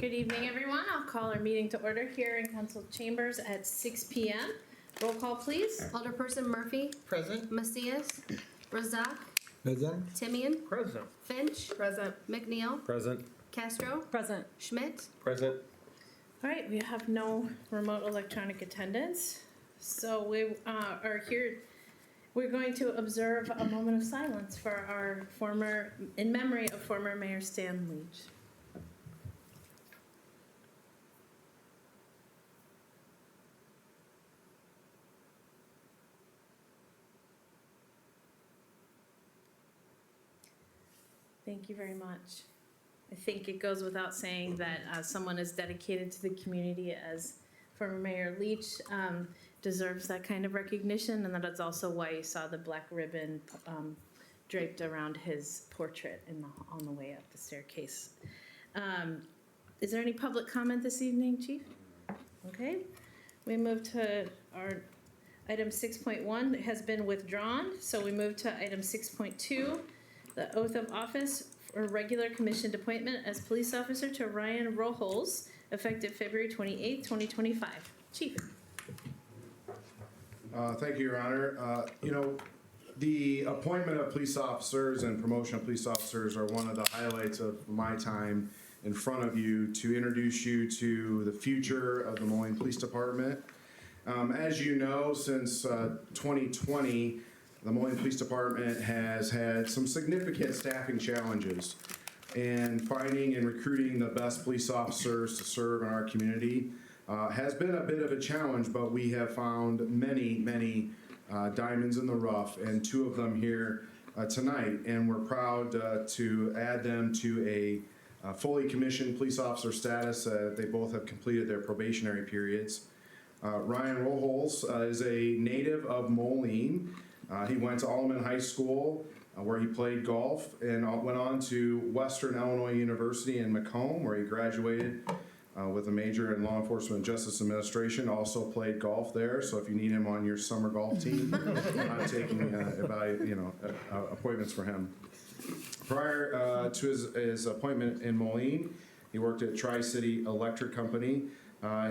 Good evening, everyone. I'll call our meeting to order here in council chambers at 6 p.m. Roll call, please. Alderperson Murphy. Present. Macias. Razak. Present. Timian. Present. Finch. Present. McNeil. Present. Castro. Present. Schmidt. Present. All right, we have no remote electronic attendance. So we are here. We're going to observe a moment of silence for our in memory of former Mayor Stan Leach. Thank you very much. I think it goes without saying that someone as dedicated to the community as former Mayor Leach deserves that kind of recognition, and that's also why you saw the black ribbon draped around his portrait on the way up the staircase. Is there any public comment this evening, Chief? Okay. We move to our item 6.1. It has been withdrawn, so we move to item 6.2. The oath of office for regular commissioned appointment as police officer to Ryan Rohols, effective February 28th, 2025. Chief. Thank you, Your Honor. The appointment of police officers and promotion of police officers are one of the highlights of my time in front of you to introduce you to the future of the Moline Police Department. As you know, since 2020, the Moline Police Department has had some significant staffing challenges, and finding and recruiting the best police officers to serve in our community has been a bit of a challenge, but we have found many diamonds in the rough, and two of them here tonight, and we're proud to add them to a fully commissioned police officer status. They both have completed their probationary periods. Ryan Rohols is a native of Moline. He went to Alleman High School, where he played golf, and went on to Western Illinois University in Macomb, where he graduated with a major in law enforcement and justice administration. Also played golf there, so if you need him on your summer golf team, I'm taking appointments for him. Prior to his appointment in Moline, he worked at Tri-City Electric Company.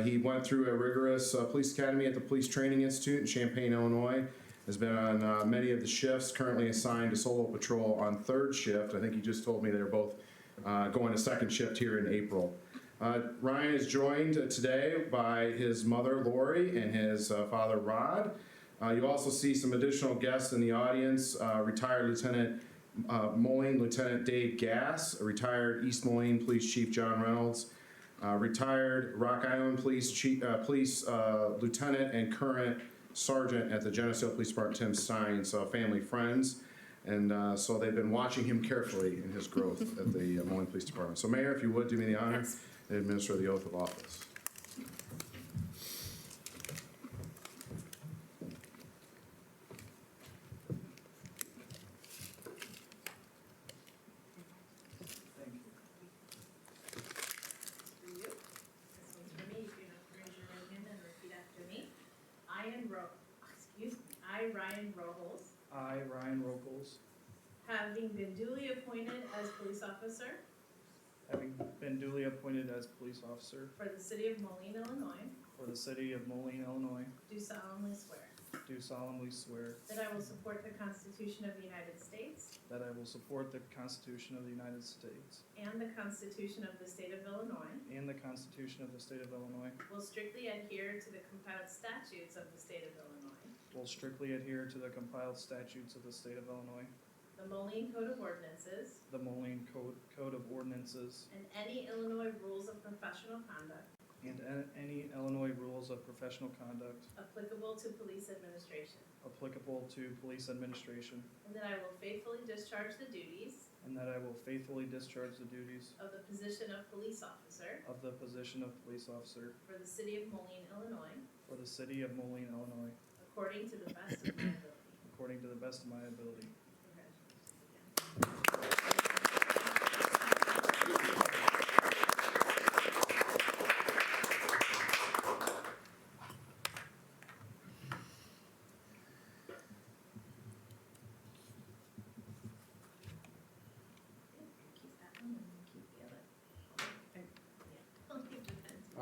He went through a rigorous police academy at the Police Training Institute in Champaign, Illinois. Has been on many of the shifts, currently assigned to solo patrol on third shift. I think he just told me they're both going to second shift here in April. Ryan is joined today by his mother, Lori, and his father, Rod. You also see some additional guests in the audience. Retired Lieutenant Moline Lieutenant Dave Gass, retired East Moline Police Chief John Reynolds, retired Rock Island Police Lieutenant and current Sergeant at the Geneseo Police Department, Tim Stein, so family friends, and so they've been watching him carefully in his growth at the Moline Police Department. So Mayor, if you would do me the honor and administer the oath of office. I, Ryan Rohols, Having been duly appointed as police officer having been duly appointed as police officer for the city of Moline, Illinois, for the city of Moline, Illinois, do solemnly swear do solemnly swear that I will support the Constitution of the United States that I will support the Constitution of the United States and the Constitution of the state of Illinois, and the Constitution of the state of Illinois, will strictly adhere to the compiled statutes of the state of Illinois, will strictly adhere to the compiled statutes of the state of Illinois, the Moline Code of Ordinances, the Moline Code of Ordinances, and any Illinois rules of professional conduct and any Illinois rules of professional conduct applicable to police administration, applicable to police administration, and that I will faithfully discharge the duties and that I will faithfully discharge the duties of the position of police officer of the position of police officer for the city of Moline, Illinois, for the city of Moline, Illinois, according to the best of my ability. according to the best of my ability. Congratulations again. Keep that one and keep the other.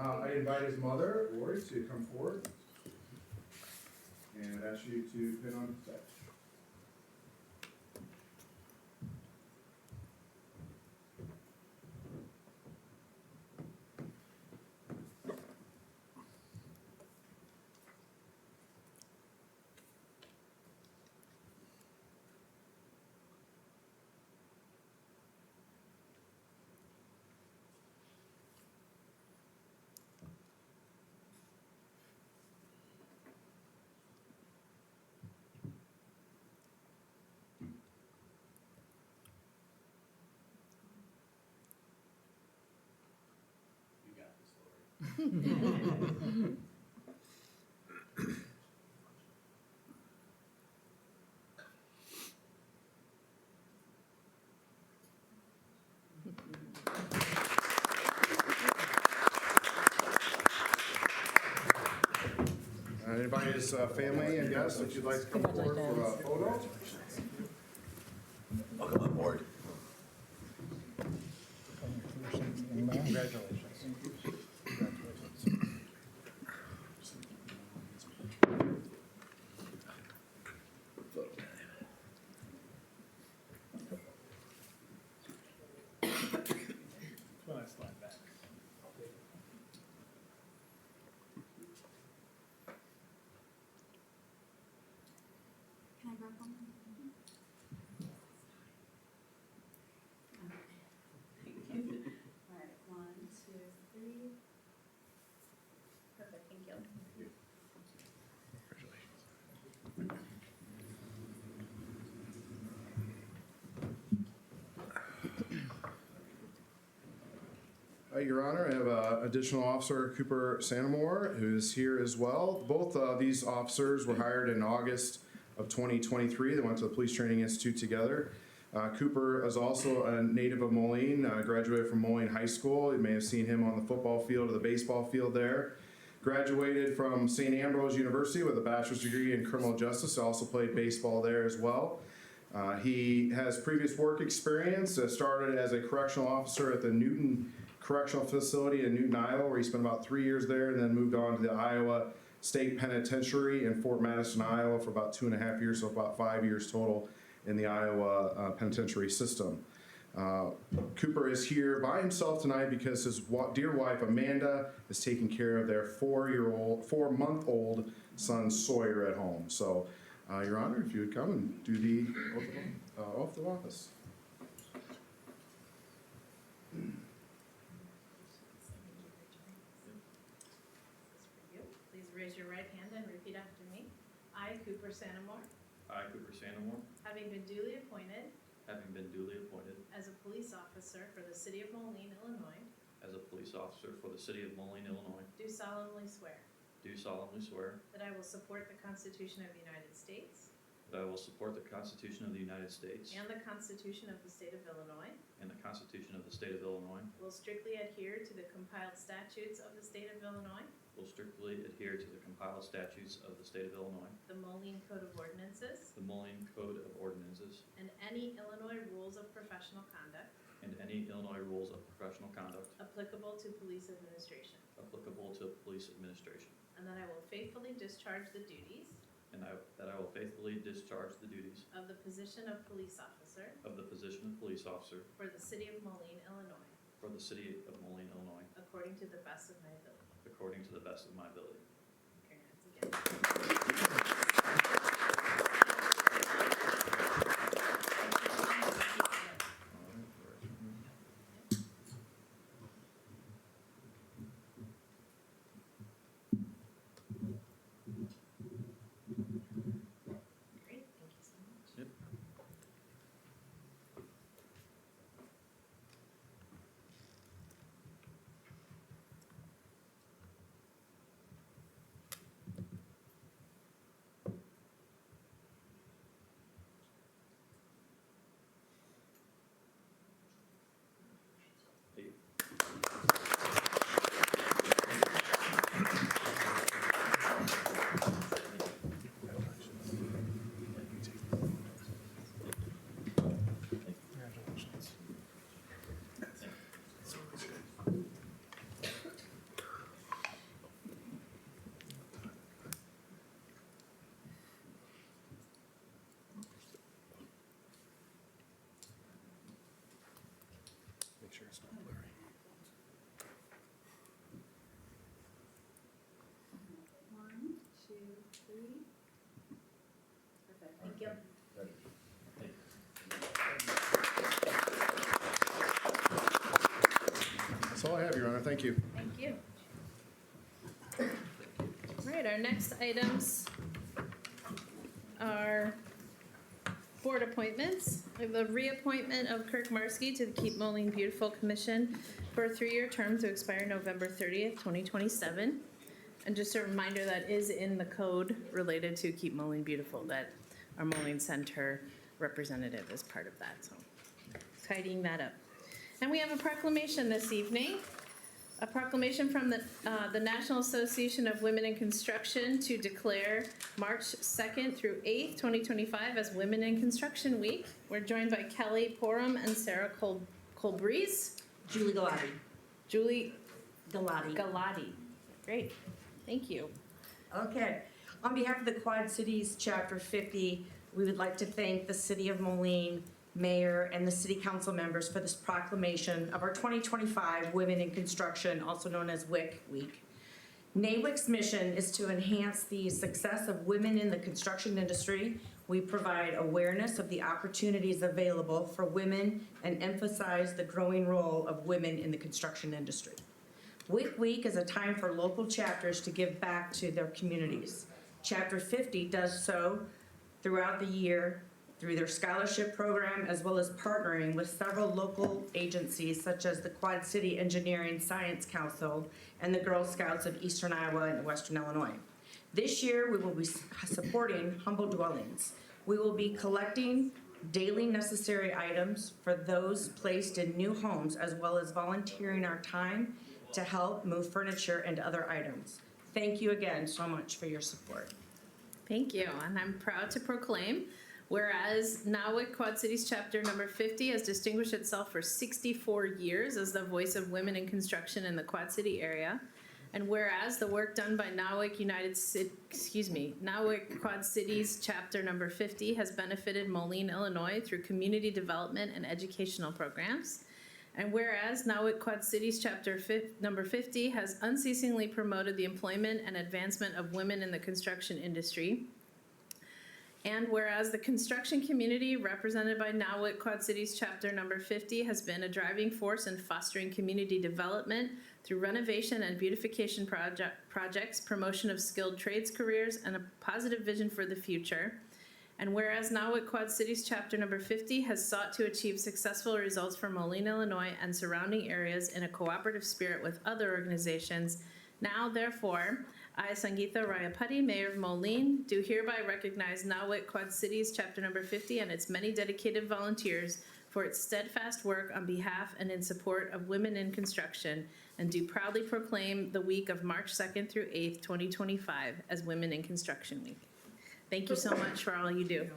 I invite his mother, Lori, to come forward. And ask you to pin on the statue. You got this, Lori. I invite his family and guests, if you'd like to come forward for a photo. Welcome on board. Congratulations. When I slide back. Can I grab one? All right, 1, 2, 3. Perfect, thank you. Your Honor, I have additional Officer Cooper Santamore, who's here as well. Both these officers were hired in August of 2023. They went to the Police Training Institute together. Cooper is also a native of Moline, graduated from Moline High School. You may have seen him on the football field or the baseball field there. Graduated from St. Ambrose University with a bachelor's degree in criminal justice. Also played baseball there as well. He has previous work experience. Started as a correctional officer at the Newton Correctional Facility in Newton, Iowa, where he spent about 3 years there, and then moved on to the Iowa State Penitentiary in Fort Madison, Iowa, for about 2.5 years, so about 5 years total in the Iowa penitentiary system. Cooper is here by himself tonight because his dear wife Amanda is taking care of their 4-month-old son Sawyer at home. So, Your Honor, if you would come and do the oath of office. Please raise your right hand and repeat after me. I, Cooper Santamore, I, Cooper Santamore, having been duly appointed as a police officer for the city of Moline, Illinois, as a police officer for the city of Moline, Illinois, do solemnly swear that I will support the Constitution of the United States I will support the Constitution of the United States and the Constitution of the state of Illinois, and the Constitution of the state of Illinois, will strictly adhere to the compiled statutes of the state of Illinois, will strictly adhere to the compiled statutes of the state of Illinois, the Moline Code of Ordinances, the Moline Code of Ordinances, and any Illinois rules of professional conduct and any Illinois rules of professional conduct applicable to police administration, applicable to police administration, and that I will faithfully discharge the duties and that I will faithfully discharge the duties of the position of police officer of the position of police officer for the city of Moline, Illinois, for the city of Moline, Illinois, according to the best of my ability. according to the best of my ability. Congrats again. Great, thank you so much. Yep. 1, 2, 3. Perfect, thank you. That's all I have, Your Honor. Thank you. Thank you. All right, our next items are board appointments. We have the reappointment of Kirk Marsky to the Keep Moline Beautiful Commission for a 3-year term to expire November 30th, 2027. And just a reminder, that is in the code related to Keep Moline Beautiful, that our Moline Center representative is part of that, so tidying that up. And we have a proclamation this evening. A proclamation from the National Association of Women in Construction to declare March 2nd through 8th, 2025 as Women in Construction Week. We're joined by Kelly Porum and Sarah Colbreeze. Julie Galati. Julie Galati. Galati. Great, thank you. Okay. On behalf of the Quad Cities Chapter 50, we would like to thank the City of Moline, Mayor, and the City Council members for this proclamation of our 2025 Women in Construction, also known as WIC Week. NAWIC's mission is to enhance the success of women in the construction industry. We provide awareness of the opportunities available for women and emphasize the growing role of women in the construction industry. WIC Week is a time for local chapters to give back to their communities. Chapter 50 does so throughout the year through their scholarship program, as well as partnering with several local agencies such as the Quad City Engineering Science Council and the Girl Scouts of Eastern Iowa and Western Illinois. This year, we will be supporting humble dwellings. We will be collecting daily necessary items for those placed in new homes, as well as volunteering our time to help move furniture and other items. Thank you again so much for your support. Thank you, and I'm proud to proclaim, whereas NAWIC Quad Cities Chapter number 50 has distinguished itself for 64 years as the voice of women in construction in the Quad City area, and whereas the work done by NAWIC NAWIC Quad Cities Chapter number 50 has benefited Moline, Illinois through community development and educational programs, and whereas NAWIC Quad Cities Chapter number 50 has unceasingly promoted the employment and advancement of women in the construction industry, and whereas the construction community represented by NAWIC Quad Cities Chapter number 50 has been a driving force in fostering community development through renovation and beautification projects, promotion of skilled trades careers, and a positive vision for the future. And whereas NAWIC Quad Cities Chapter number 50 has sought to achieve successful results for Moline, Illinois and surrounding areas in a cooperative spirit with other organizations, now therefore, I, Sangeeta Rayapati, Mayor of Moline, do hereby recognize NAWIC Quad Cities Chapter number 50 and its many dedicated volunteers for its steadfast work on behalf and in support of women in construction, and do proudly proclaim the week of March 2nd through 8th, 2025 as Women in Construction Week. Thank you so much for all you do.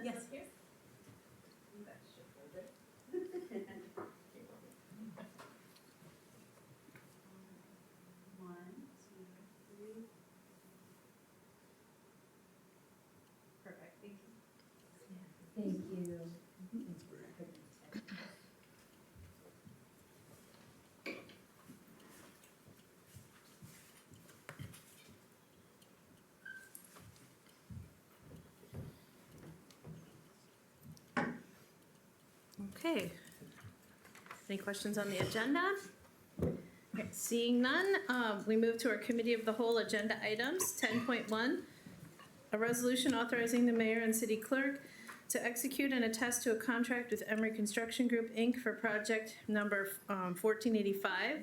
Yes. One, two, three. Perfect, thank you. Thank you. Okay. Any questions on the agenda? Okay, seeing none, we move to our Committee of the Whole agenda items. 10.1, a resolution authorizing the mayor and city clerk to execute and attest to a contract with Emery Construction Group, Inc. for project number 1485,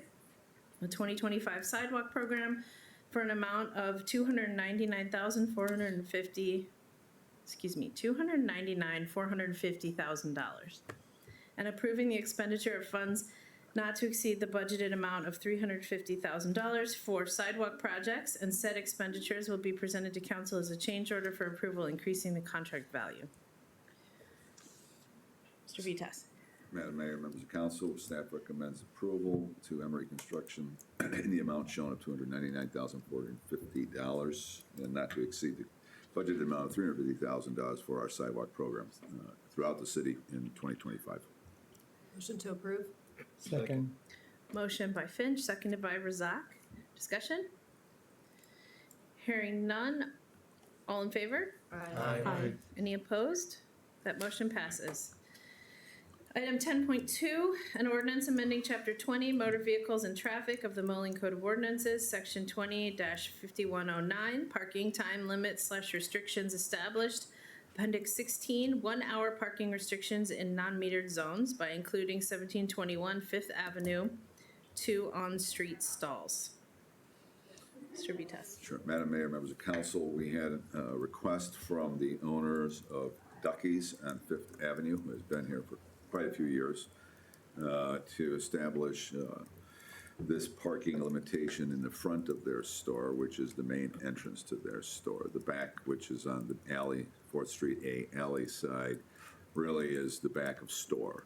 the 2025 sidewalk program, for an amount of $299,450,000. And approving the expenditure of funds not to exceed the budgeted amount of $350,000 for sidewalk projects, and said expenditures will be presented to council as a change order for approval, increasing the contract value. Mr. Vitas. Madam Mayor, members of council, staff recommends approval to Emery Construction in the amount shown of $299,450 and not to exceed the budgeted amount of $350,000 for our sidewalk programs throughout the city in 2025. Motion to approve. Second. Motion by Finch, seconded by Razak. Discussion? Hearing none. All in favor? Aye. Any opposed? That motion passes. Item 10.2, an ordinance amending Chapter 20, Motor Vehicles and Traffic of the Moline Code of Ordinances, Section 20-5109, Parking Time Limits/Restrictions Established, Appendix 16, 1-hour parking restrictions in non-metered zones by including 1721 Fifth Avenue, 2 on-street stalls. Mr. Vitas. Sure. Madam Mayor, members of council, we had a request from the owners of Ducky's on Fifth Avenue, who has been here for quite a few years, to establish this parking limitation in the front of their store, which is the main entrance to their store. The back, which is on the alley, 4th Street A alley side, really is the back of store.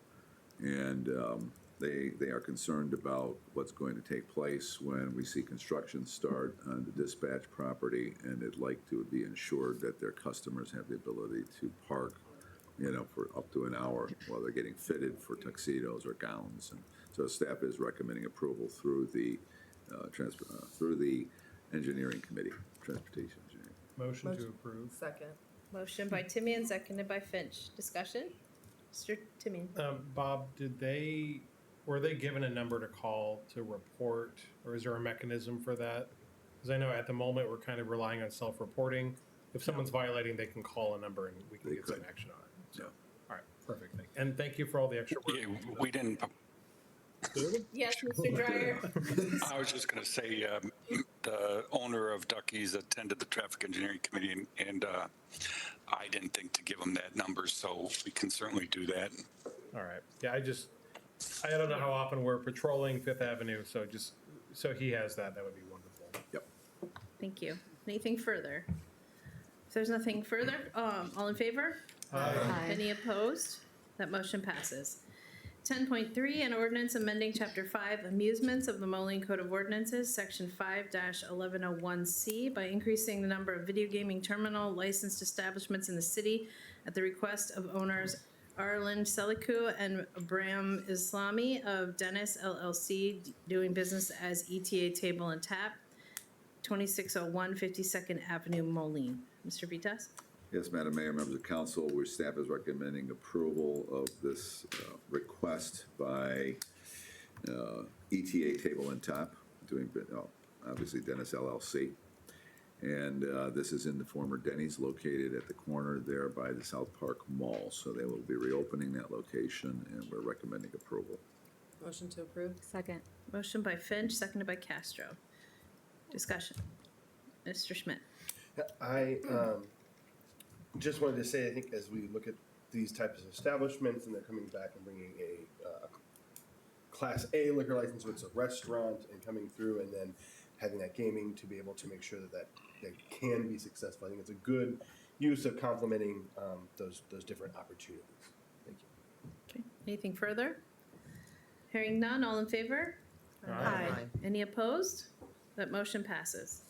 And they are concerned about what's going to take place when we see construction start on the dispatch property, and they'd like to be ensured that their customers have the ability to park, for up to an hour while they're getting fitted for tuxedos or gowns. And so staff is recommending approval through the engineering committee, transportation engineering. Motion to approve. Second. Motion by Timian, seconded by Finch. Discussion? Mr. Timian. Bob, were they given a number to call to report, or is there a mechanism for that? Because I know at the moment, we're kind of relying on self-reporting. If someone's violating, they can call a number and we can They get some could. action on it. So, Yeah. all right, perfect. And thank you for all the extra work. Yeah, we didn't, Yes, Mr. Dryer. I was just going to say, the owner of Ducky's attended the traffic engineering committee, and I didn't think to give him that number, so we can certainly do that. All right. Yeah, I don't know how often we're patrolling Fifth Avenue, so he has that would be wonderful. Yep. Thank you. Anything further? If there's nothing further, all in favor? Aye. Any opposed? That motion passes. 10.3, an ordinance amending Chapter 5 Amusements of the Moline Code of Ordinances, Section 5-1101C by increasing the number of video gaming terminal licensed establishments in the city at the request of owners Arlen Seliku and Abram Islami of Dennis LLC, doing business as ETA Table and Tap, 2601 52nd Avenue, Moline. Mr. Vitas? Yes, Madam Mayor, members of council, where staff is recommending approval of this request by ETA Table and Top, obviously Dennis LLC. And this is in the former Denny's located at the corner there by the South Park Mall. So they will be reopening that location, and we're recommending approval. Motion to approve. Second. Motion by Finch, seconded by Castro. Discussion. Mr. Schmidt. I just wanted to say, I think as we look at these types of establishments and they're coming back and bringing a Class A liquor license, so it's a restaurant, and coming through and then having that gaming to be able to make sure that they can be successful. I think it's a good use of complementing those different opportunities. Thank you. Okay. Anything further? Hearing none, all in favor? Aye. Any opposed? That motion passes.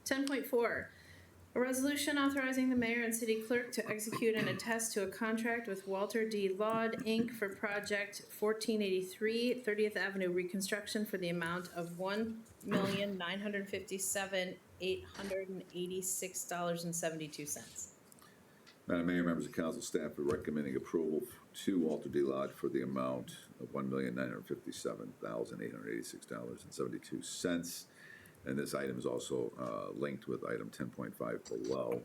10.4, a resolution authorizing the mayor and city clerk to execute and attest to a contract with Walter D. Laud, Inc. for project 1483 30th Avenue reconstruction for the amount of $1,957,886.72. Madam Mayor, members of council, staff are recommending approval to Walter D. Lodge for the amount of $1,957,886.72. And this item is also linked with item 10.5 below.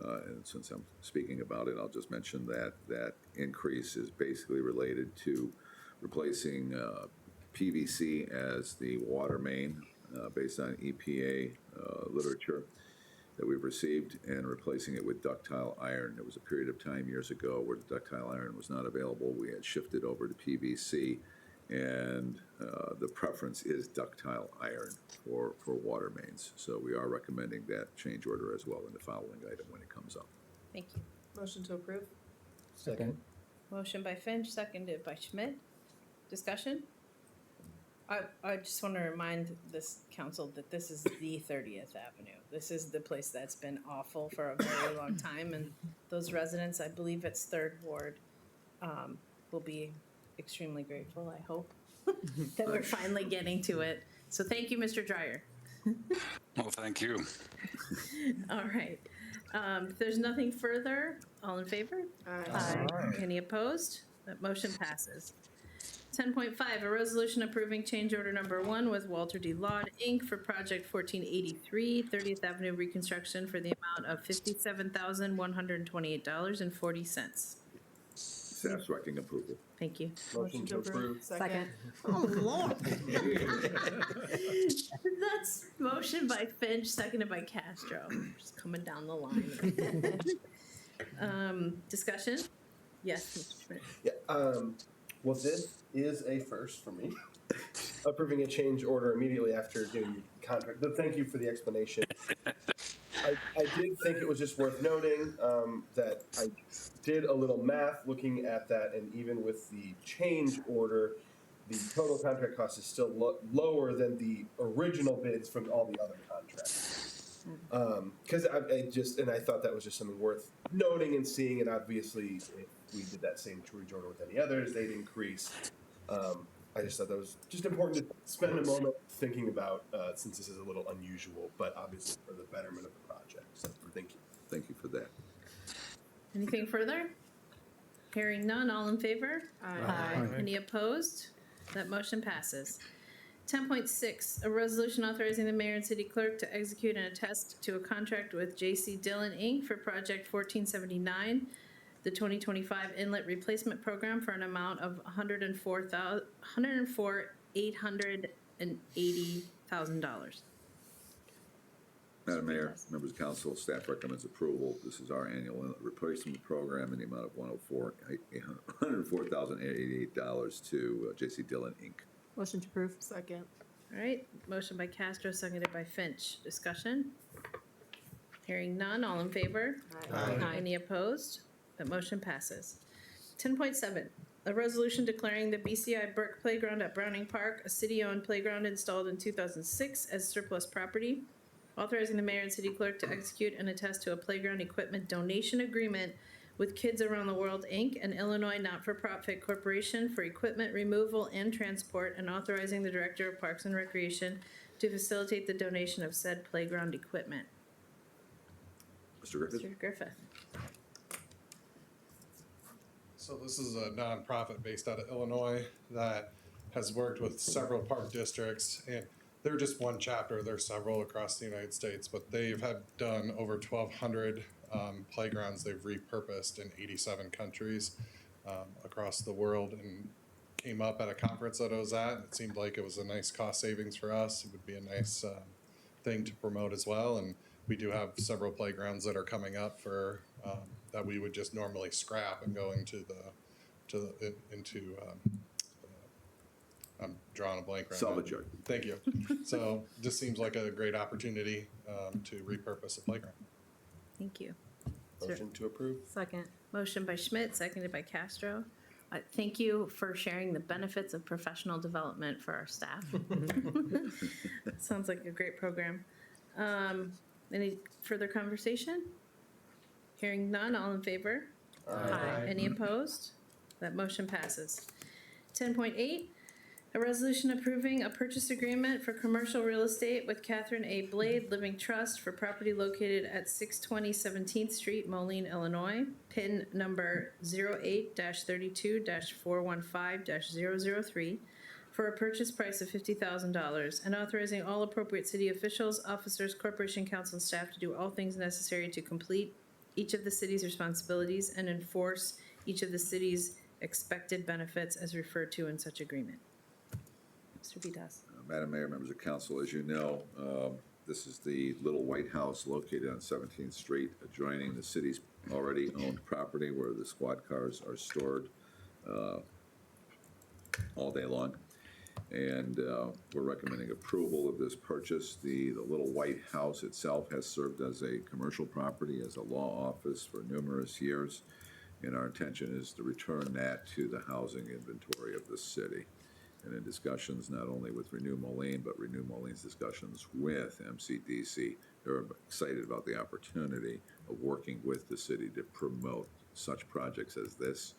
And since I'm speaking about it, I'll just mention that that increase is basically related to replacing PVC as the water main based on EPA literature that we've received, and replacing it with ductile iron. There was a period of time years ago where the ductile iron was not available. We had shifted over to PVC, and the preference is ductile iron for water mains. So we are recommending that change order as well in the following item when it comes up. Thank you. Motion to approve. Second. Motion by Finch, seconded by Schmidt. Discussion? I just want to remind this council that this is the 30th Avenue. This is the place that's been awful for a very long time, and those residents, I believe it's Third Ward, will be extremely grateful, I hope, that we're finally getting to it. So thank you, Mr. Dryer. Well, thank you. All right. If there's nothing further, all in favor? Aye. Any opposed? That motion passes. 10.5, a resolution approving change order number 1 with Walter D. Lawd, Inc. for project 1483 30th Avenue reconstruction for the amount of $57,128.40. Staff's recommending approval. Thank you. Motion to approve. Second. Oh, Lord. That's motion by Finch, seconded by Castro. Just coming down the line. Discussion? Yes, Mr. Schmidt. Yeah, well, this is a first for me. Approving a change order immediately after doing the contract, but thank you for the explanation. I did think it was just worth noting that I did a little math looking at that, and even with the change order, the total contract cost is still lower than the original bids from all the other contracts. Because I thought that was just something worth noting and seeing, and obviously if we did that same change order with any others, they'd increase. I just thought that was just important to spend a moment thinking about, since this is a little unusual, but obviously for the betterment of the project. So thank you. Thank you for that. Anything further? Hearing none, all in favor? Aye. Any opposed? That motion passes. 10.6, a resolution authorizing the mayor and city clerk to execute and attest to a contract with J.C. Dillon, Inc. for project 1479, the 2025 inlet replacement program for an amount of $104,880,000. Madam Mayor, members of council, staff recommends approval. This is our annual inlet replacement program in the amount of $104,888 to J.C. Dillon, Inc. Motion to approve. Second. All right, motion by Castro, seconded by Finch. Discussion? Hearing none, all in favor? Aye. Any opposed? That motion passes. 10.7, a resolution declaring the BCI Burke Playground at Browning Park a city-owned playground installed in 2006 as surplus property, authorizing the mayor and city clerk to execute and attest to a playground equipment donation agreement with Kids Around the World, Inc., an Illinois not-for-profit corporation for equipment removal and transport, and authorizing the Director of Parks and Recreation to facilitate the donation of said playground equipment. Mr. Griffith? Mr. Griffith. So this is a nonprofit based out of Illinois that has worked with several park districts, and they're just one chapter. There's several across the United States, but they've done over 1,200 playgrounds they've repurposed in 87 countries across the world, and came up at a conference that I was at. It seemed like it was a nice cost savings for us. It would be a nice thing to promote as well, and we do have several playgrounds that are coming up for that we would just normally scrap and go into I'm drawing a blank right now. Salvage yard. Thank you. So just seems like a great opportunity to repurpose a playground. Thank you. Motion to approve. Second. Motion by Schmidt, seconded by Castro. Thank you for sharing the benefits of professional development for our staff. Sounds like a great program. Any further conversation? Hearing none, all in favor? Aye. Any opposed? That motion passes. 10.8, a resolution approving a purchase agreement for commercial real estate with Catherine A. Blade Living Trust for property located at 620 17th Street, Moline, Illinois, PIN number 08-32-415-003, for a purchase price of $50,000, and authorizing all appropriate city officials, officers, corporation counsel, and staff to do all things necessary to complete each of the city's responsibilities and enforce each of the city's expected benefits as referred to in such agreement. Mr. Vitas. Madam Mayor, members of council, as you know, this is the little white house located on 17th Street, adjoining the city's already owned property where the squad cars are stored all day long. And we're recommending approval of this purchase. The little white house itself has served as a commercial property, as a law office for numerous years. And our intention is to return that to the housing inventory of the city. And in discussions not only with Renew Moline, but Renew Moline's discussions with MCDC, they're excited about the opportunity of working with the city to promote such projects as this,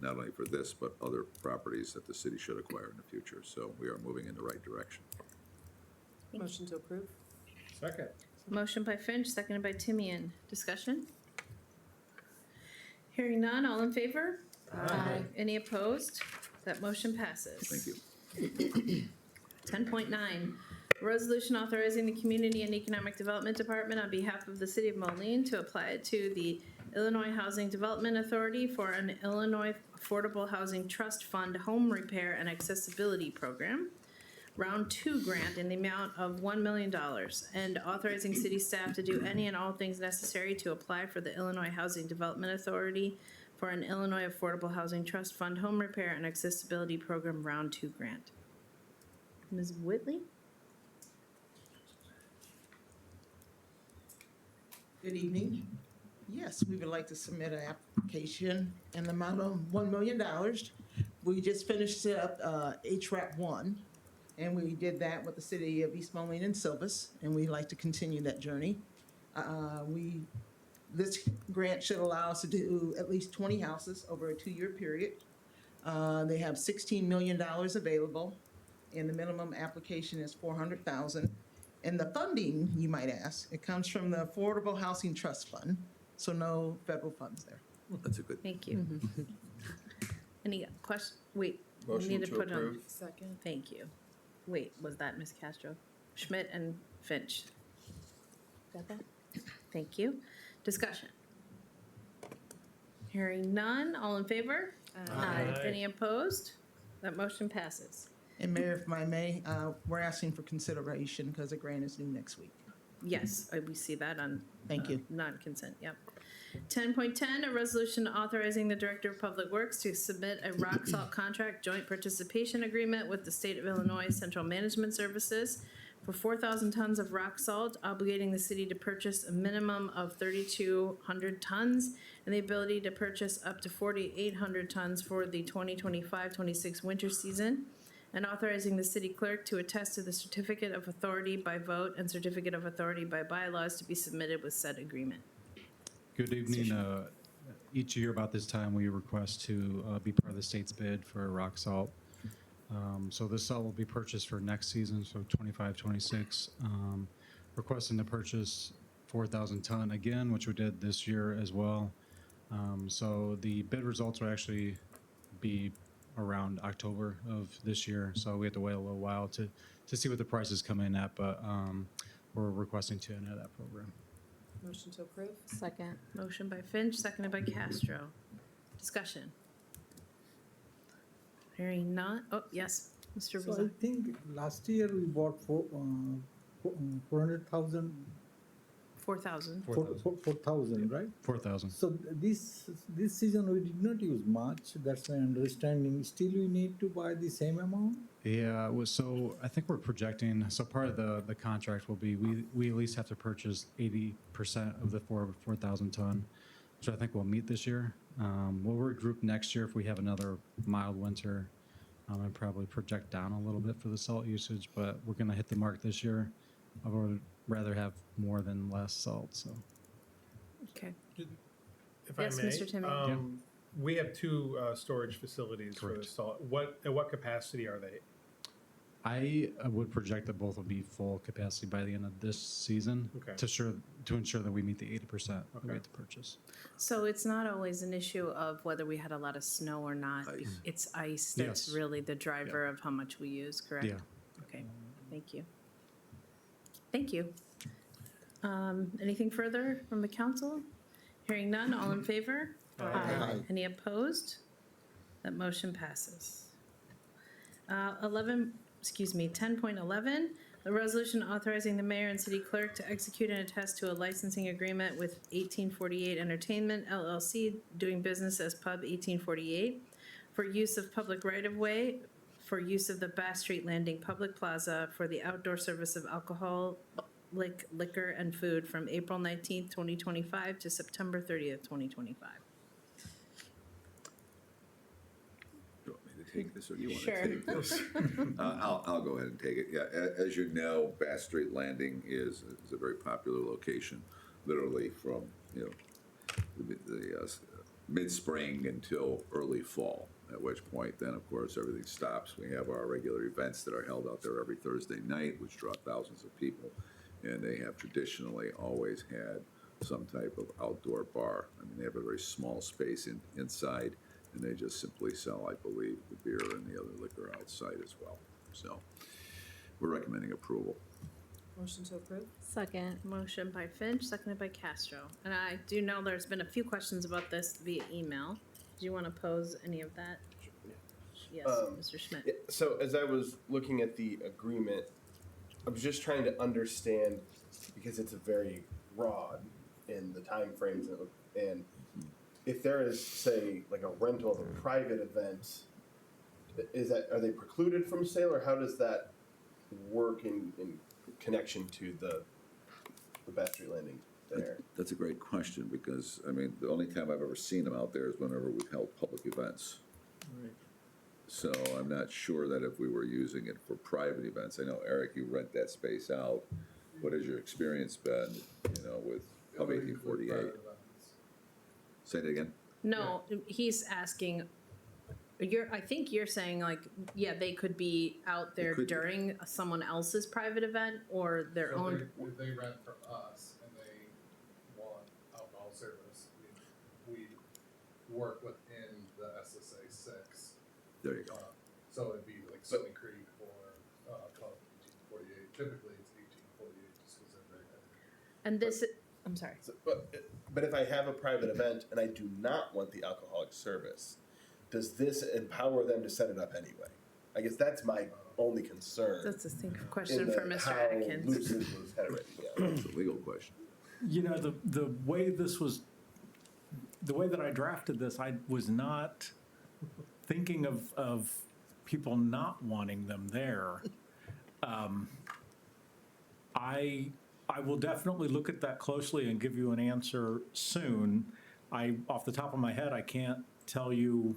not only for this, but other properties that the city should acquire in the future. So we are moving in the right direction. Motion to approve? Second. Motion by Finch, seconded by Timian. Discussion? Hearing none, all in favor? Aye. Any opposed? That motion passes. Thank you. 10.9, resolution authorizing the Community and Economic Development Department on behalf of the City of Moline to apply to the Illinois Housing Development Authority for an Illinois Affordable Housing Trust Fund Home Repair and Accessibility Program, Round 2 grant in the amount of $1 million, and authorizing city staff to do any and all things necessary to apply for the Illinois Housing Development Authority for an Illinois Affordable Housing Trust Fund Home Repair and Accessibility Program Round 2 grant. Ms. Whitley? Good evening. Yes, we would like to submit an application in the amount of $1 million. We just finished up HRAP 1, and we did that with the city of East Moline and Silvis, and we'd like to continue that journey. This grant should allow us to do at least 20 houses over a 2-year period. They have $16 million available, and the minimum application is $400,000. And the funding, you might ask, it comes from the Affordable Housing Trust Fund, so no federal funds there. That's a good. Thank you. Any question? Wait, we Motion need to to put on. approve. Second. Thank you. Wait, was that Ms. Castro? Schmidt and Finch. Got that? Thank you. Discussion. Hearing none, all in favor? Aye. Any opposed? That motion passes. And Mayor, if I may, we're asking for consideration because the grant is due next week. Yes, we see that on. Thank you. Non-consent, yep. 10.10, a resolution authorizing the Director of Public Works to submit a rock salt contract joint participation agreement with the State of Illinois Central Management Services for 4,000 tons of rock salt, obligating the city to purchase a minimum of 3,200 tons and the ability to purchase up to 4,800 tons for the 2025-26 winter season, and authorizing the city clerk to attest to the certificate of authority by vote and certificate of authority by bylaws to be submitted with said agreement. Good evening. Each year about this time, we request to be part of the state's bid for rock salt. So this salt will be purchased for next season, so 25-26. Requesting to purchase 4,000 ton again, which we did this year as well. So the bid results will actually be around October of this year, so we have to wait a little while to see what the prices come in at, but we're requesting to enter that program. Motion to approve? Second. Motion by Finch, seconded by Castro. Discussion. Hearing none. Oh, yes, Mr. So I Buzan. think last year we bought 400,000, 4,000. 4,000, right? 4,000. So this season we did not use much. That's my understanding. Still, we need to buy the same amount. Yeah, so I think we're projecting, so part of the contract will be, we at least have to purchase 80% of the 4,000 ton, which I think we'll meet this year. We'll regroup next year if we have another mild winter, and probably project down a little bit for the salt usage, but we're gonna hit the mark this year. I would rather have more than less salt, so. Okay. If Yes, I may, Mr. Timian. we have two storage facilities for the Correct. salt. At what capacity are they? I would project that both will be full capacity by the end of this season Okay. to ensure that we meet the 80% that we Okay. have to purchase. So it's not always an issue of whether we had a lot of snow or not. Ice. It's ice that's Yes. really the driver of how much we use, correct? Yeah. Okay, thank you. Thank you. Anything further from the council? Hearing none, all in favor? Aye. Any opposed? That motion passes. 10.11, the resolution authorizing the mayor and city clerk to execute and attest to a licensing agreement with 1848 Entertainment LLC, doing business as Pub 1848, for use of public right-of-way, for use of the Bass Street Landing Public Plaza for the outdoor service of alcohol, liquor, and food from April 19th, 2025 to September 30th, 2025. take this, or do you want Sure. to take this? I'll go ahead and take it. Yeah, as you know, Bass Street Landing is a very popular location, literally from, you know, the mid-spring until early fall, at which point then, of course, everything stops. We have our regular events that are held out there every Thursday night, which draw thousands of people, and they have traditionally always had some type of outdoor bar. I mean, they have a very small space inside, and they just simply sell, I believe, the beer and the other liquor outside as well. So we're recommending approval. Motion to approve? Second. Motion by Finch, seconded by Castro. And I do know there's been a few questions about this via email. Do you want to pose any of that? Yes, Mr. Schmidt. Yeah, so as I was looking at the agreement, I was just trying to understand, because it's a very broad in the timeframes, and if there is, say, like a rental of a private event, are they precluded from sale, or how does that work in connection to the Bass Street Landing there? That's a great question, because, I mean, the only time I've ever seen them out there is whenever we've held public events. Right. So I'm not sure that if we were using it for private events, I know, Eric, you rent that space out. What has your experience been, you know, with Hub 1848? Say it again? No, he's asking, I think you're saying like, yeah, they could be out there could be. during someone else's private event or their So own. if they rent from us and they want alcohol service, we work within the SSA 6. There you go. So it'd be like Stony Creek or Club 1848. Typically, it's 1848 just because they're very heavy. And this, I'm sorry. So, but if I have a private event and I do not want the alcoholic service, does this empower them to set it up anyway? I guess that's my only concern. That's a question for Mr. How Atkins. loose it was headed right, yeah. It's a legal question. You know, the way this was, the way that I drafted this, I was not thinking of people not wanting them there. I will definitely look at that closely and give you an answer soon. Off the top of my head, I can't tell you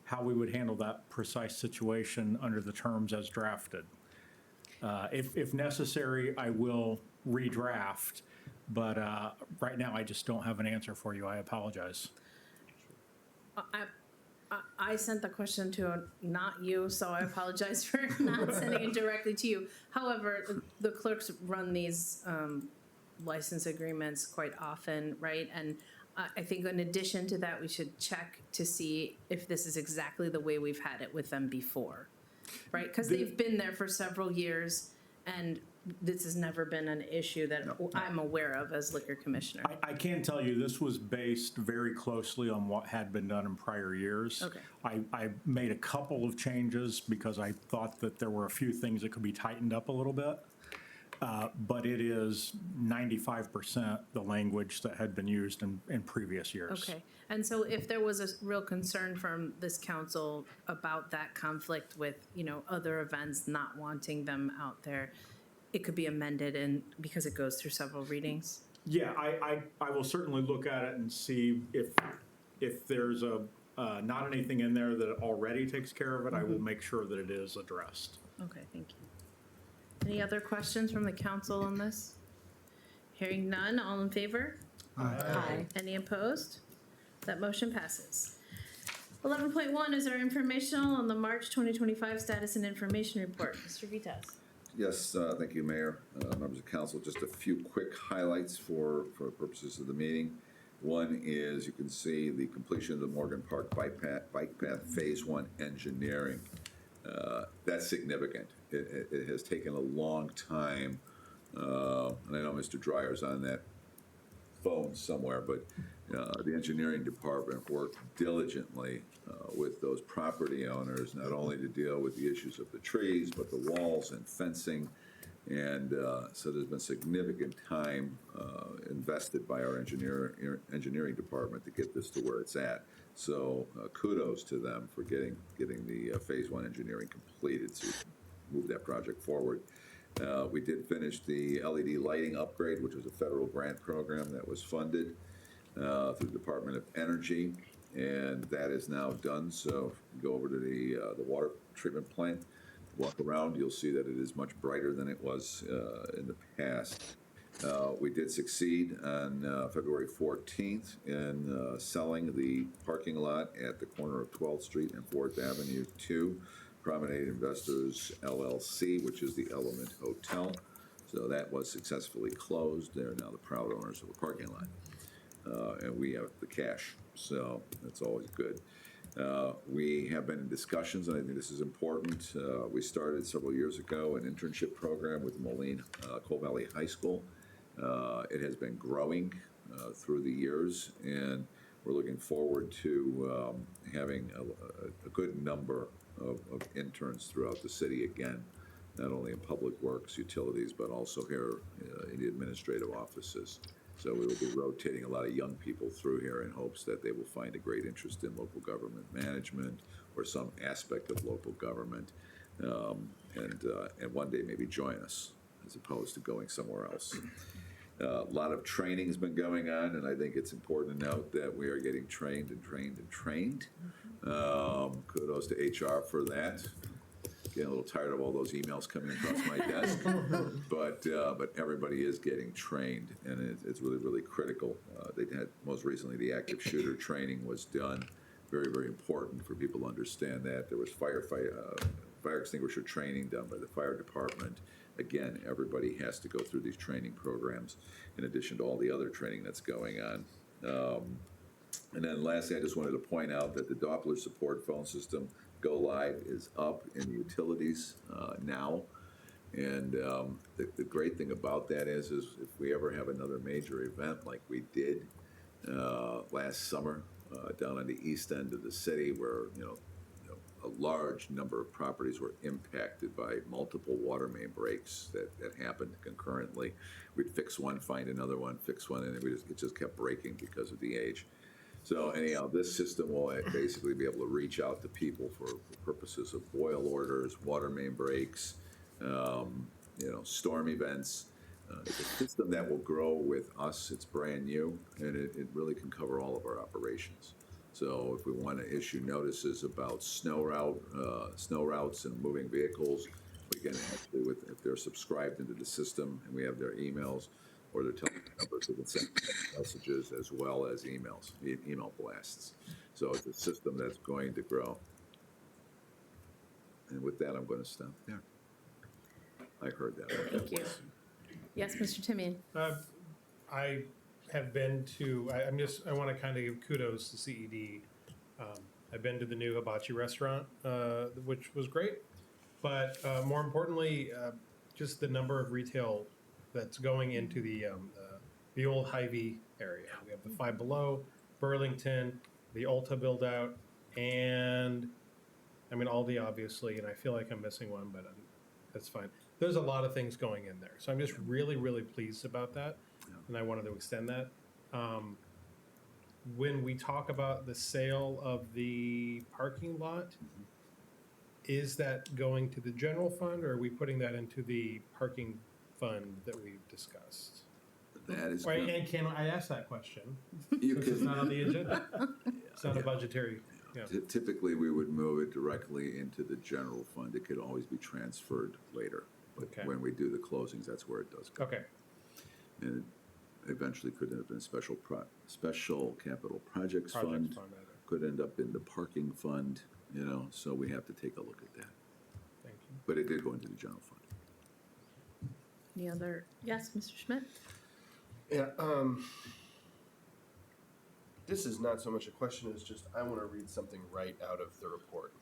how we would handle that precise situation under the terms as drafted. If necessary, I will redraft, but right now I just don't have an answer for you. I apologize. I sent the question to not you, so I apologize for not sending it directly to you. However, the clerks run these license agreements quite often, right? And I think in addition to that, we should check to see if this is exactly the way we've had it with them before, right? Because they've been there for several years, and this has never been an issue that I'm aware of as liquor commissioner. I can tell you this was based very closely on what had been done in prior years. Okay. I made a couple of changes because I thought that there were a few things that could be tightened up a little bit. But it is 95% the language that had been used in previous years. Okay, and so if there was a real concern from this council about that conflict with, you know, other events not wanting them out there, it could be amended and because it goes through several readings? Yeah, I will certainly look at it and see if there's not anything in there that already takes care of it. I will make sure that it is addressed. Okay, thank you. Any other questions from the council on this? Hearing none, all in favor? Aye. Any opposed? That motion passes. 11.1 is our informational on the March 2025 status and information report. Mr. Vitas. Yes, thank you, Mayor, members of council. Just a few quick highlights for purposes of the meeting. One is, you can see the completion of the Morgan Park Bike Path Phase 1 engineering. That's significant. It has taken a long time, and I know Mr. Dreyer's on that phone somewhere, but the engineering department worked diligently with those property owners, not only to deal with the issues of the trees, but the walls and fencing. And so there's been significant time invested by our engineering department to get this to where it's at. So kudos to them for getting the Phase 1 engineering completed to move that project forward. We did finish the LED lighting upgrade, which was a federal grant program that was funded through the Department of Energy. and that is now done. So if you go over to the water treatment plant, walk around, you'll see that it is much brighter than it was in the past. We did succeed on February 14th in selling the parking lot at the corner of 12th Street and 4th Avenue to Promenade Investors LLC, which is the Element Hotel. So that was successfully closed. They're now the proud owners of the parking lot. And we have the cash, so that's always good. We have been in discussions, and I think this is important. We started several years ago an internship program with Moline Coal Valley High School. It has been growing through the years, and we're looking forward to having a good number of interns throughout the city again, not only in public works, utilities, but also here in the administrative offices. So we will be rotating a lot of young people through here in hopes that they will find a great interest in local government management or some aspect of local government, and one day maybe join us as opposed to going somewhere else. A lot of training has been going on, and I think it's important to note that we are getting trained and trained and trained. Kudos to HR for that. Getting a little tired of all those emails coming across my desk, but everybody is getting trained, and it's really, really critical. They had most recently the active shooter training was done. Very, very important for people to understand that. There was fire extinguisher training done by the fire department. Again, everybody has to go through these training programs in addition to all the other training that's going on. And then lastly, I just wanted to point out that the Doppler support phone system Go Live is up in the utilities now. And the great thing about that is if we ever have another major event like we did last summer down on the east end of the city, where a large number of properties were impacted by multiple water main breaks that happened concurrently. We'd fix one, find another one, fix one, and it just kept breaking because of the age. So anyhow, this system will basically be able to reach out to people for purposes of boil orders, water main breaks, storm events. It's a system that will grow with us. It's brand new, and it really can cover all of our operations. So if we want to issue notices about snow routes and moving vehicles, we can actually, if they're subscribed into the system and we have their emails or their telephone numbers, we can send messages as well as email blasts. So it's a system that's going to grow. And with that, I'm going to stop there. I heard that. Thank you. Yes, Mr. Timian. I have been to, I want to kind of give kudos to CED. I've been to the new Hibachi restaurant, which was great. But more importantly, just the number of retail that's going into the old Hy-Vee area. We have the Five Below, Burlington, the Ulta build out, and Aldi obviously, and I feel like I'm missing one, but that's fine. There's a lot of things going in there. So I'm just really, really pleased about that. And I wanted to extend that. When we talk about the sale of the parking lot, is that going to the general fund, or are we putting that into the parking fund that we've discussed? That is. And can I ask that question? You Since could. it's not on the agenda. It's not a budgetary. Yeah. Typically, we would move it directly into the general fund. It could always be transferred later. But when we do the closings, that's where it does go. Okay. And it eventually could end up in a special capital projects fund. Could end up in the parking fund, so we have to take a look at that. Thank you. But it did go into the general fund. Any other? Yes, Mr. Schmidt? Yeah, this is not so much a question as just I want to read something right out of the report.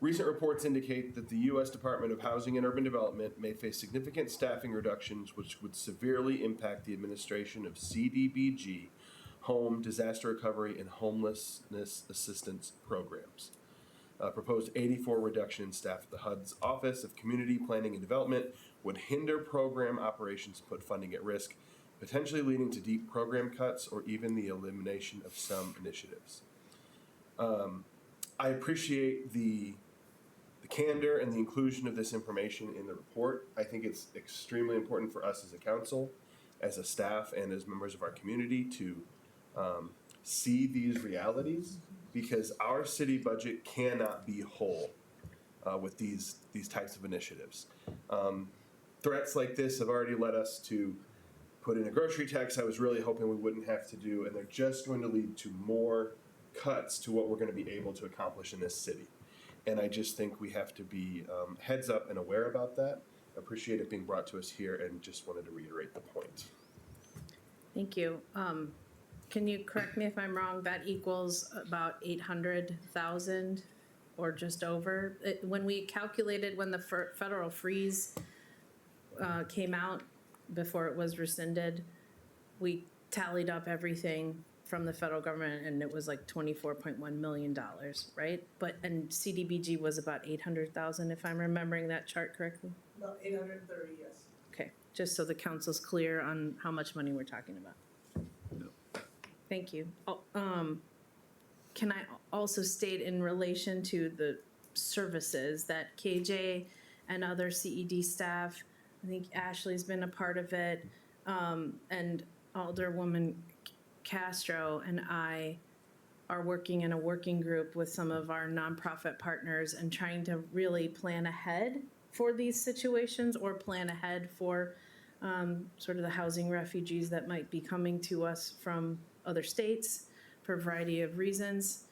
Recent reports indicate that the U.S. Department of Housing and Urban Development may face significant staffing reductions which would severely impact the administration of CDBG, Home, Disaster Recovery, and Homelessness Assistance Programs. Proposed 84 reduction in staff at the HUD's Office of Community Planning and Development would hinder program operations and put funding at risk, potentially leading to deep program cuts or even the elimination of some initiatives. I appreciate the candor and the inclusion of this information in the report. I think it's extremely important for us as a council, as a staff, and as members of our community to see these realities, because our city budget cannot be whole with these types of initiatives. Threats like this have already led us to put in a grocery tax I was really hoping we wouldn't have to do, and they're just going to lead to more cuts to what we're going to be able to accomplish in this city. And I just think we have to be heads up and aware about that. Appreciate it being brought to us here, and just wanted to reiterate the point. Thank you. Can you correct me if I'm wrong? That equals about 800,000 or just over? When we calculated when the federal freeze came out before it was rescinded, we tallied up everything from the federal government and it was like $24.1 million, right? And CDBG was about 800,000, if I'm remembering that chart correctly? About 830, yes. Okay, just so the council's clear on how much money we're talking about. Thank you. Can I also state in relation to the services that KJ and other CED staff, I think Ashley's been a part of it, and Alderwoman Castro and I are working in a working group with some of our nonprofit partners and trying to really plan ahead for these situations or plan ahead for sort of the housing refugees that might be coming to us from other states for a variety of reasons.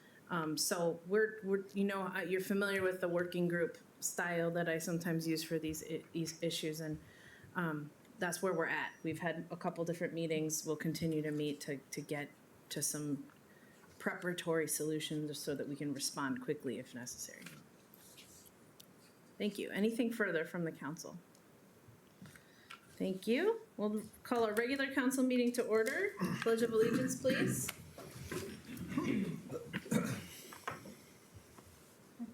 So we're you're familiar with the working group style that I sometimes use for these issues, and that's where we're at. We've had a couple different meetings. We'll continue to meet to get to some preparatory solutions so that we can respond quickly if necessary. Thank you. Anything further from the council? Thank you. We'll call our regular council meeting to order. Pledge of allegiance, please. I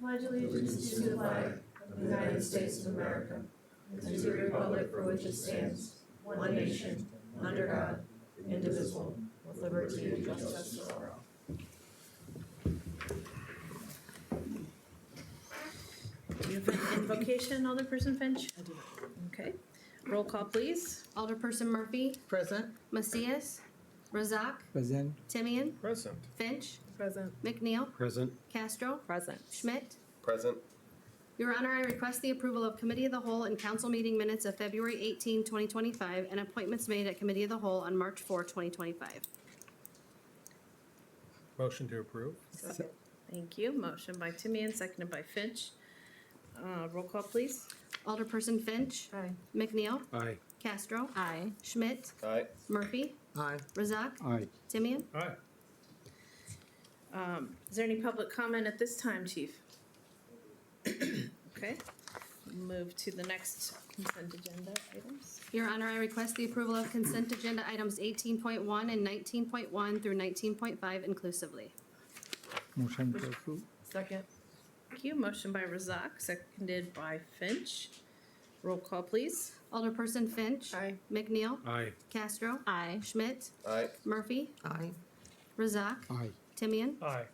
pledge allegiance to the flag of the United States of America and to the republic for which it stands, one nation, under God, indivisible, with liberty and justice for all. Do you have an invocation, Alderperson Finch? I do. Okay. Roll call, please. Alderperson Murphy, Present. Macias, Razak, Present. Timian, Present. Finch, Present. McNeil, Present. Castro, Present. Schmidt. Present. Your Honor, I request the approval of Committee of the Whole and Council meeting minutes of February 18, 2025, and appointments made at Committee of the Whole on March 4, 2025. Motion to approve. Thank you. Motion by Timian, seconded by Finch. Roll call, please. Alderperson Finch. Aye. McNeil. Aye. Castro. Aye. Schmidt. Aye. Murphy. Aye. Razak. Aye. Timian. Aye. Is there any public comment at this time, Chief? Okay. Move to the next consent agenda items. Your Honor, I request the approval of consent agenda items 18.1 and 19.1 through 19.5 inclusively. Motion to approve. Second. Thank you. Motion by Razak, seconded by Finch. Roll call, please. Alderperson Finch. Aye. McNeil. Aye. Castro. Aye. Schmidt. Aye. Murphy. Aye. Razak. Aye. Timian. Aye.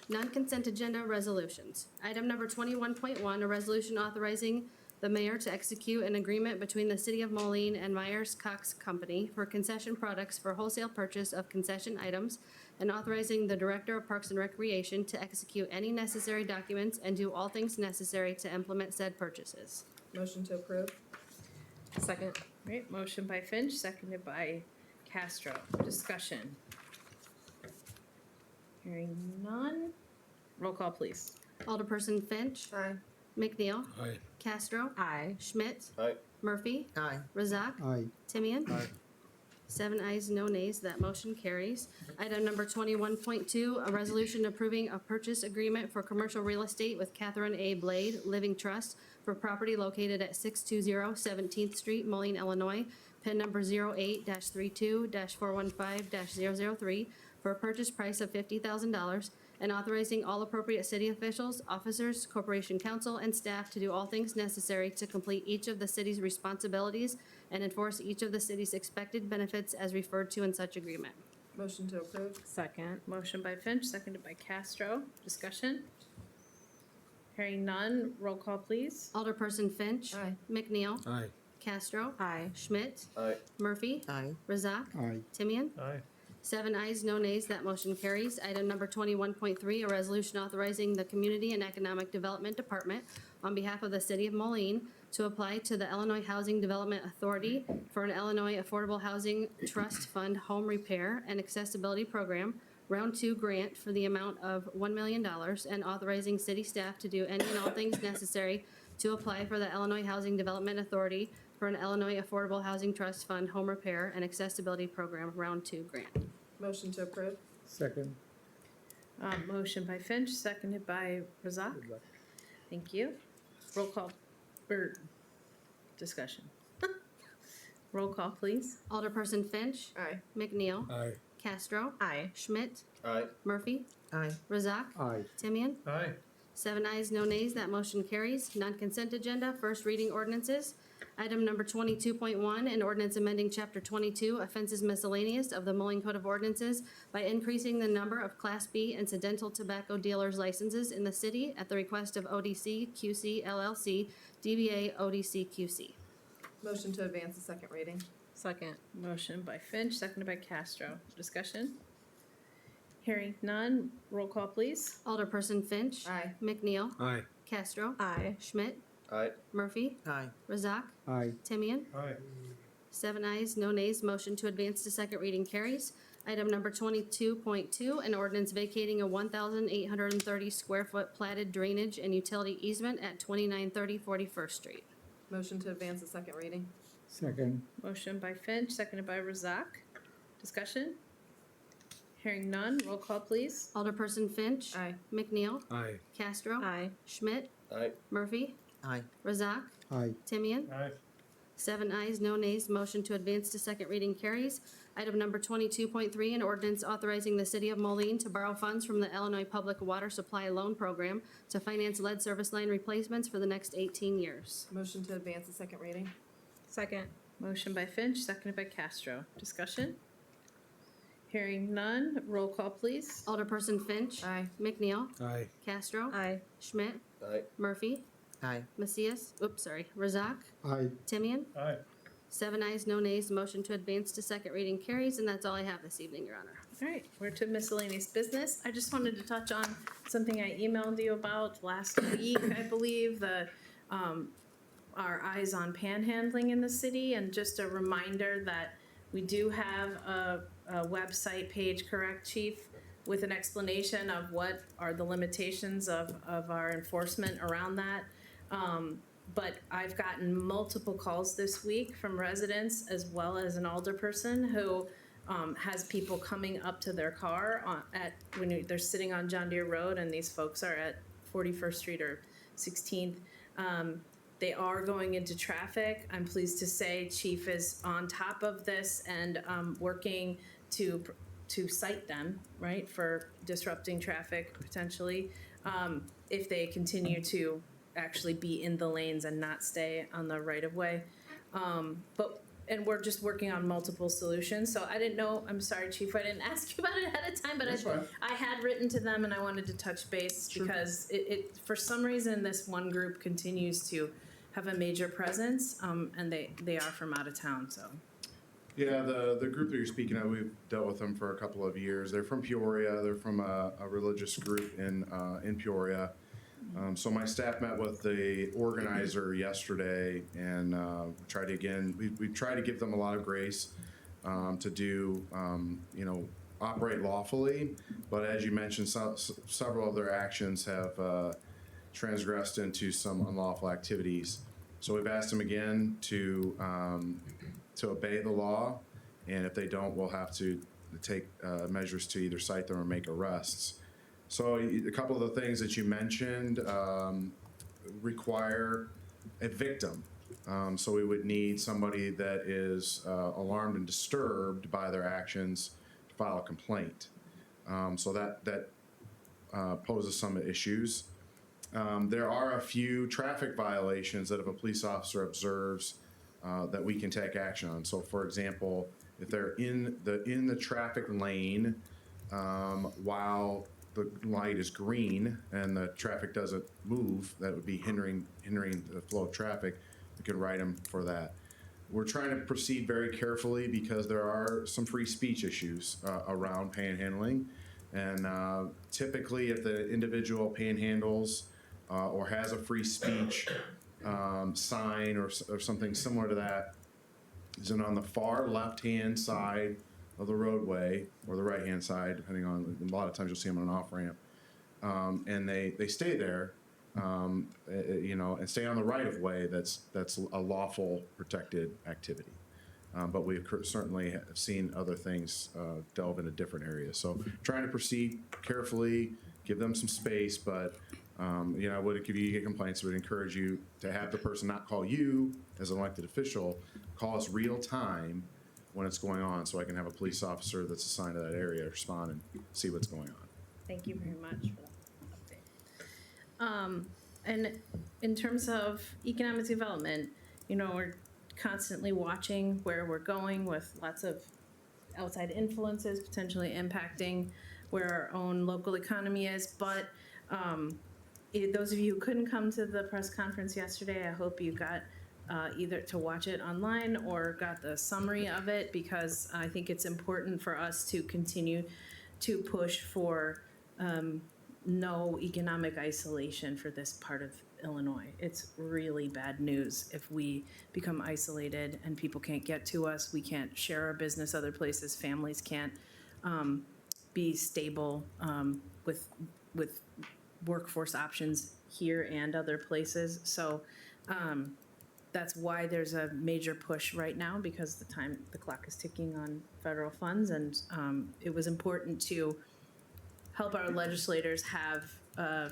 Non-consent agenda resolutions. Item number 21.1, a resolution authorizing the mayor to execute an agreement between the City of Moline and Myers Cox Company for concession products for wholesale purchase of concession items, and authorizing the Director of Parks and Recreation to execute any necessary documents and do all things necessary to implement said purchases. Motion to approve. Second. Great. Motion by Finch, seconded by Castro. Discussion. Hearing none. Roll call, please. Alderperson Finch. Aye. McNeil. Aye. Castro. Aye. Schmidt. Aye. Murphy. Aye. Razak. Aye. Timian. Aye. 7 ayes, no nays, that motion carries. Item number 21.2, a resolution approving a purchase agreement for commercial real estate with Catherine A. Blade Living Trust for property located at 620 17th Street, Moline, Illinois, PIN number 08-32-415-003, for a purchase price of $50,000, and authorizing all appropriate city officials, officers, corporation counsel, and staff to do all things necessary to complete each of the city's responsibilities and enforce each of the city's expected benefits as referred to in such agreement. Motion to approve. Second. Motion by Finch, seconded by Castro. Discussion. Hearing none. Roll call, please. Alderperson Finch. Aye. McNeil. Aye. Castro. Aye. Schmidt. Aye. Murphy. Aye. Razak. Aye. Timian. Aye. 7 ayes, no nays, that motion carries. Item number 21.3, a resolution authorizing the Community and Economic Development Department on behalf of the City of Moline to apply to the Illinois Housing Development Authority for an Illinois Affordable Housing Trust Fund Home Repair and Accessibility Program Round 2 grant for the amount of $1 million and authorizing city staff to do any and all things necessary to apply for the Illinois Housing Development Authority for an Illinois Affordable Housing Trust Fund Home Repair and Accessibility Program Round 2 grant. Motion to approve? Second. Motion by Finch, seconded by Razak. Thank you. Roll call, or discussion. Roll call, please. Alderperson Finch. Aye. McNeil. Aye. Castro. Aye. Schmidt. Aye. Murphy. Aye. Razak. Aye. Timian. Aye. 7 ayes, no nays, that motion carries. Non-consent agenda, first reading ordinances. Item number 22.1, an ordinance amending Chapter 22, Offenses Miscellaneous of the Moline Code of Ordinances by increasing the number of Class B incidental tobacco dealers licenses in the city at the request of ODC QC LLC, DBA ODC QC. Motion to advance the second reading? Second. Motion by Finch, seconded by Castro. Discussion? Hearing none. Roll call, please. Alderperson Finch. Aye. McNeil. Aye. Castro. Aye. Schmidt. Aye. Murphy. Aye. Razak. Aye. Timian. Aye. 7 ayes, no nays, motion to advance to second reading carries. Item number 22.2, an ordinance vacating a 1,830 square foot platted drainage and utility easement at 2930 41st Street. Motion to advance the second reading? Second. Motion by Finch, seconded by Razak. Discussion? Hearing none. Roll call, please. Alderperson Finch. Aye. McNeil. Aye. Castro. Aye. Schmidt. Aye. Murphy. Aye. Razak. Aye. Timian. Aye. 7 ayes, no nays, motion to advance to second reading carries. Item number 22.3, an ordinance authorizing the City of Moline to borrow funds from the Illinois Public Water Supply Loan Program to finance lead service line replacements for the next 18 years. Motion to advance the second reading? Second. Motion by Finch, seconded by Castro. Discussion? Hearing none. Roll call, please. Alderperson Finch. Aye. McNeil. Aye. Castro. Aye. Schmidt. Aye. Murphy. Aye. Macias. Razak. Aye. Timian. Aye. 7 ayes, no nays, motion to advance to second reading carries, and that's all I have this evening, Your Honor. All right, we're to miscellaneous business. I just wanted to touch on something I emailed you about last week, I believe, our eyes on panhandling in the city, and just a reminder that we do have a website page, correct, Chief, with an explanation of what are the limitations of our enforcement around that. But I've gotten multiple calls this week from residents as well as an alderperson who has people coming up to their car they're sitting on John Deere Road, and these folks are at 41st Street or 16th. They are going into traffic. I'm pleased to say Chief is on top of this and working to cite them, right, for disrupting traffic potentially, if they continue to actually be in the lanes and not stay on the right of way. And we're just working on multiple solutions. So I didn't know, I'm sorry, Chief, I didn't ask you about it ahead of time, but I had written to them and I wanted to touch base because it for some reason, this one group continues to have a major presence, and they are from out of town, so. Yeah, the group that you're speaking of, we've dealt with them for a couple of years. They're from Peoria. They're from a religious group in Peoria. So my staff met with the organizer yesterday and tried to, again, we tried to give them a lot of grace to do, operate lawfully. But as you mentioned, several of their actions have transgressed into some unlawful activities. So we've asked them again to obey the law, and if they don't, we'll have to take measures to either cite them or make arrests. So a couple of the things that you mentioned require a victim. So we would need somebody that is alarmed and disturbed by their actions to file a complaint. So that poses some issues. There are a few traffic violations that if a police officer observes that we can take action on. So for example, if they're in the traffic lane while the light is green and the traffic doesn't move, that would be hindering the flow of traffic. We could write them for that. we're trying to proceed very carefully because there are some free speech issues around panhandling. And typically, if the individual panhandles or has a free speech sign or something similar to that, is it on the far left-hand side of the roadway or the right-hand side, depending on, a lot of times you'll see them on an off-ramp. And they stay there, you know, and stay on the right-of-way that's a lawful protected activity. But we certainly have seen other things delve into different areas. So trying to proceed carefully, give them some space, but you know, if you get complaints, I would encourage you to have the person not call you as an elected official, call us real time when it's going on, so I can have a police officer that's assigned to that area respond and see what's going on. Thank you very much for that update. And in terms of economic development, you know, we're constantly watching where we're going with lots of outside influences potentially impacting where our own local economy is. But those of you who couldn't come to the press conference yesterday, I hope you got either to watch it online or got the summary of it, because I think it's important for us to continue to push for no economic isolation for this part of Illinois. It's really bad news if we become isolated and people can't get to us. We can't share our business other places. Families can't be stable with workforce options here and other places. So that's why there's a major push right now, because the clock is ticking on federal funds, and it was important to help our legislators have a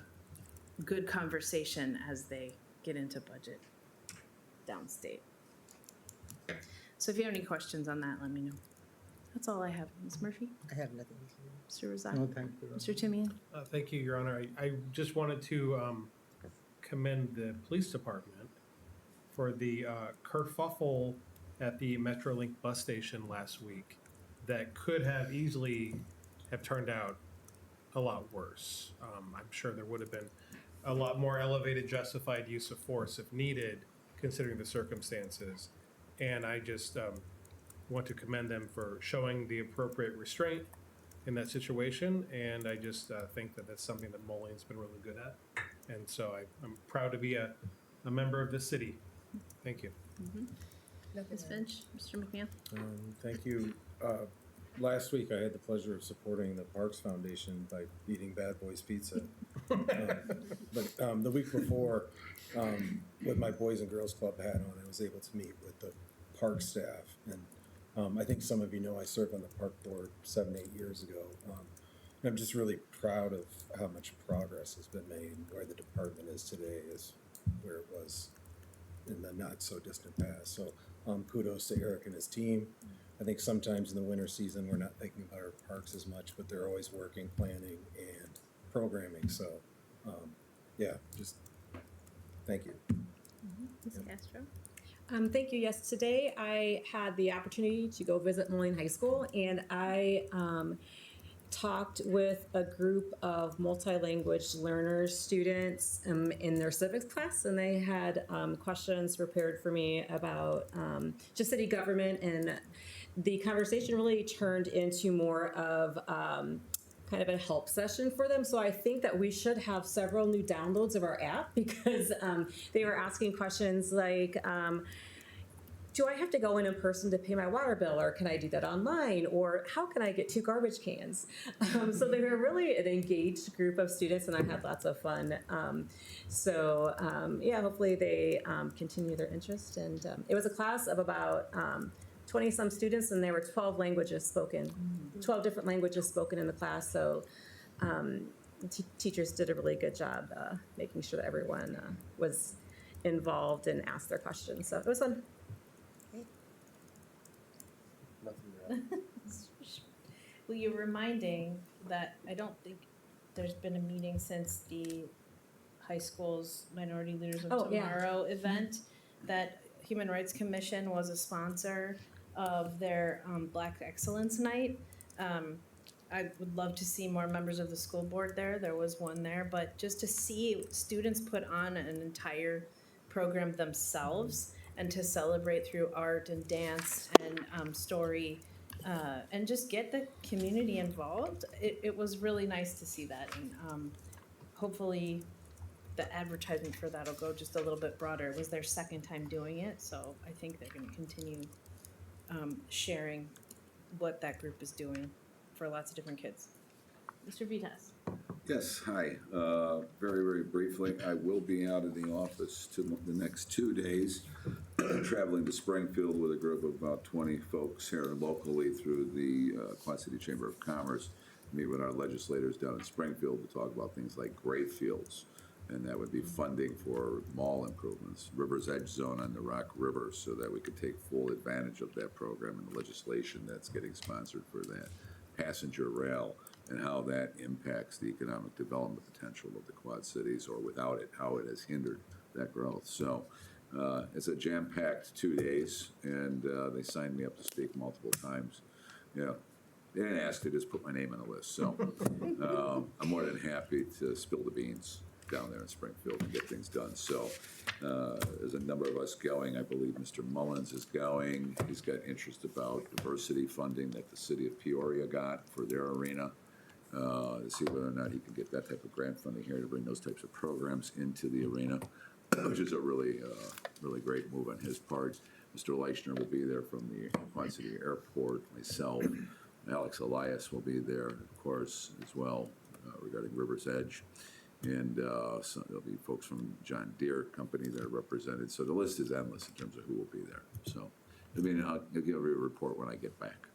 good conversation as they get into budget downstate. So if you have any questions on that, let me know. That's all I have. Ms. Murphy? I have nothing. Mr. Razak? No, thank you. Mr. Timian? Thank you, Your Honor. I just wanted to commend the police department for the kerfuffle at the Metrolink bus station last week that could have easily have turned out a lot worse. I'm sure there would have been a lot more elevated justified use of force if needed, considering the circumstances. And I just want to commend them for showing the appropriate restraint in that situation. And I just think that that's something that Moline's been really good at. And so I'm proud to be a member of this city. Thank you. Ms. Finch? Mr. McMahon? Thank you. Last week, I had the pleasure of supporting the Parks Foundation by eating Bad Boys Pizza. But the week before, with my Boys and Girls Club hat on, I was able to meet with the park staff. And I think some of you know I served on the park board 7-8 years ago. And I'm just really proud of how much progress has been made. Where the department is today is where it was in the not so distant past. So kudos to Eric and his team. I think sometimes in the winter season, we're not thinking about our parks as much, but they're always working, planning, and programming. So, yeah, just thank you. Ms. Castro? Thank you. Yes, today I had the opportunity to go visit Moline High School, and I talked with a group of multi-language learners, students in their civics class, and they had questions prepared for me about just city government, and the conversation really turned into more of kind of a help session for them. So I think that we should have several new downloads of our app, because they were asking questions like, do I have to go in person to pay my water bill, or can I do that online? Or how can I get 2 garbage cans? So they were really an engaged group of students, and I had lots of fun. Yeah, hopefully they continue their interest. And it was a class of about 20-some students, and there were 12 languages spoken, 12 different languages spoken in the class. So teachers did a really good job making sure that everyone was involved and asked their questions. So it was fun. Well, you're reminding that I don't think there's been a meeting since the high school's Minority Leaders of Tomorrow event, that Human Rights Commission was a sponsor of their Black Excellence Night. I would love to see more members of the school board there. There was one there, but just to see students put on an entire program themselves and to celebrate through art and dance and story, and just get the community involved. It was really nice to see that, and hopefully the advertisement for that'll go just a little bit broader. It was their second time doing it, so I think they're going to continue sharing what that group is doing for lots of different kids. Mr. Vitas. Yes, hi. Very, very briefly, I will be out of the office the next 2 days, traveling to Springfield with a group of about 20 folks here locally through the Quad City Chamber of Commerce, meet with our legislators down in Springfield to talk about things like grave fields, and that would be funding for mall improvements, River's Edge Zone on the Rock River, so that we could take full advantage of that program and the legislation that's getting sponsored for that, passenger rail, and how that impacts the economic development potential of the Quad Cities, or without it, how it has hindered that growth. So it's a jam-packed 2 days, and they signed me up to speak multiple times. Yeah, they didn't ask to just put my name on the list, so I'm more than happy to spill the beans down there in Springfield and get things done. So there's a number of us going. I believe Mr. Mullins is going. He's got interest about diversity funding that the city of Peoria got for their arena, to see whether or not he can get that type of grant funding here to bring those types of programs into the arena, which is a really, really great move on his part. Mr. Leichner will be there from the Quad City Airport, myself. Alex Elias will be there, of course, as well, regarding River's Edge. And so there'll be folks from John Deere Company that are represented. So the list is endless in terms of who will be there. So I'll give you a report when I get back.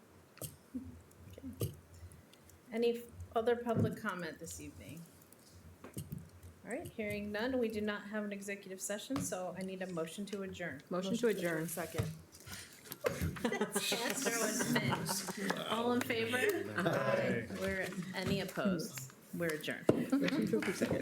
Okay. Any other public comment this evening? All right, hearing none, we do not have an executive session, so I need a motion to adjourn. Motion to adjourn. Second. Castro and Finch. All in favor? Aye. Any opposed? We're adjourned. Motion to approve, second.